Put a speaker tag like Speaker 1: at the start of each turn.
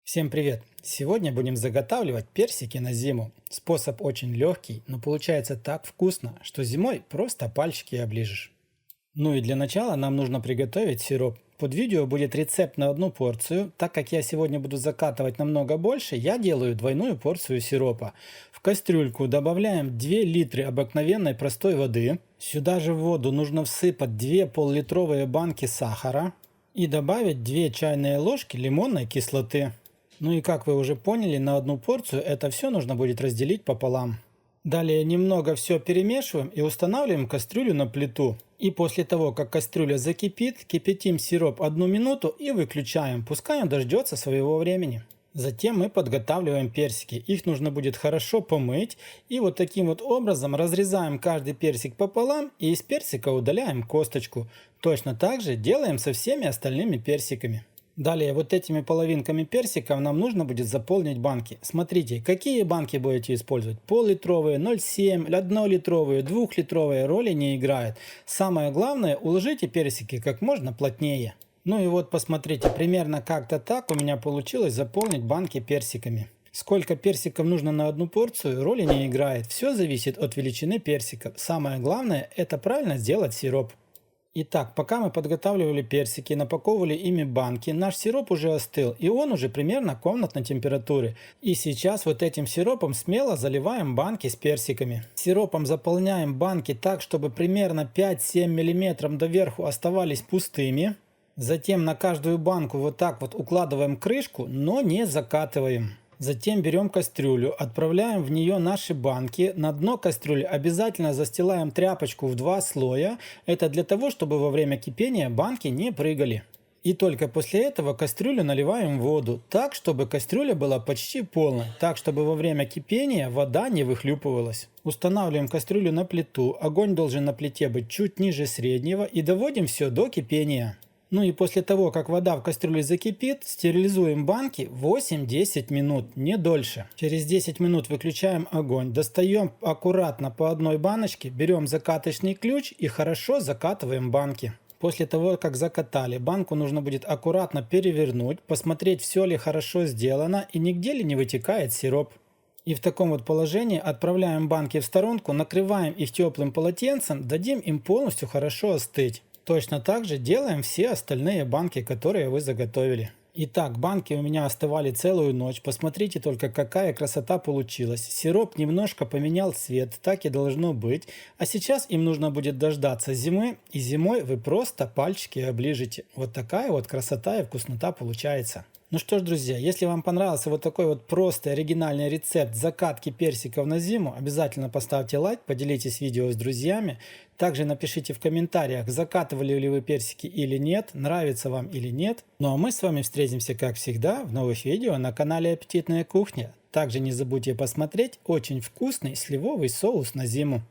Speaker 1: Всем привет! Сегодня будем заготавливать персики на зиму. Способ очень легкий, но получается так вкусно, что зимой просто пальчики оближешь. Ну и для начала нам нужно приготовить сироп. Под видео будет рецепт на одну порцию. Так как я сегодня буду закатывать намного больше, я делаю двойную порцию сиропа. В кастрюльку добавляем 2 литры обыкновенной простой воды. Сюда же в воду нужно всыпать 2 пол-литровые банки сахара и добавить 2 чайные ложки лимонной кислоты. Ну и как вы уже поняли, на одну порцию это все нужно будет разделить пополам. Далее немного все перемешиваем и устанавливаем кастрюлю на плиту. И после того, как кастрюля закипит, кипятим сироп 1 минуту и выключаем, пускай он дождется своего времени. Затем мы подготавливаем персики. Их нужно будет хорошо помыть. И вот таким вот образом разрезаем каждый персик пополам и из персика удаляем косточку. Точно так же делаем со всеми остальными персиками. Далее вот этими половинками персиков нам нужно будет заполнить банки. Смотрите, какие банки будете использовать. Пол-литровые, 0,7, 1-литровые, 2-литровые, роли не играет. Самое главное, уложите персики как можно плотнее. Ну и вот посмотрите, примерно как-то так у меня получилось заполнить банки персиками. Сколько персиков нужно на одну порцию, роли не играет. Все зависит от величины персиков. Самое главное, это правильно сделать сироп. Итак, пока мы подготавливали персики, напаковывали ими банки, наш сироп уже остыл, и он уже примерно комнатной температуры. И сейчас вот этим сиропом смело заливаем банки с персиками. Сиропом заполняем банки так, чтобы примерно 5-7 мм доверху оставались пустыми. Затем на каждую банку вот так вот укладываем крышку, но не закатываем. Затем берем кастрюлю, отправляем в нее наши банки. На дно кастрюли обязательно застилаем тряпочку в 2 слоя. Это для того, чтобы во время кипения банки не прыгали. И только после этого кастрюлю наливаем воду, так, чтобы кастрюля была почти полной, так, чтобы во время кипения вода не выхлюпывалась. Устанавливаем кастрюлю на плиту, огонь должен на плите быть чуть ниже среднего и доводим все до кипения. Ну и после того, как вода в кастрюле закипит, стерилизуем банки 8-10 минут, не дольше. Через 10 минут выключаем огонь, достаем аккуратно по одной баночке, берем закаточный ключ и хорошо закатываем банки. После того, как закатали, банку нужно будет аккуратно перевернуть, посмотреть, все ли хорошо сделано и нигде ли не вытекает сироп. И в таком вот положении отправляем банки в сторонку, накрываем их теплым полотенцем, дадим им полностью хорошо остыть. Точно так же делаем все остальные банки, которые вы заготовили. Итак, банки у меня остывали целую ночь. Посмотрите только, какая красота получилась. Сироп немножко поменял цвет, так и должно быть. А сейчас им нужно будет дождаться зимы, и зимой вы просто пальчики оближете. Вот такая вот красота и вкуснота получается. Ну что ж, друзья, если вам понравился вот такой вот простой оригинальный рецепт закатки персиков на зиму, обязательно поставьте лайк, поделитесь видео с друзьями. Также напишите в комментариях, закатывали ли вы персики или нет, нравится вам или нет. Ну а мы с вами встретимся, как всегда, в новых видео на канале Аппетитная кухня. Также не забудьте посмотреть очень вкусный сливовый соус на зиму.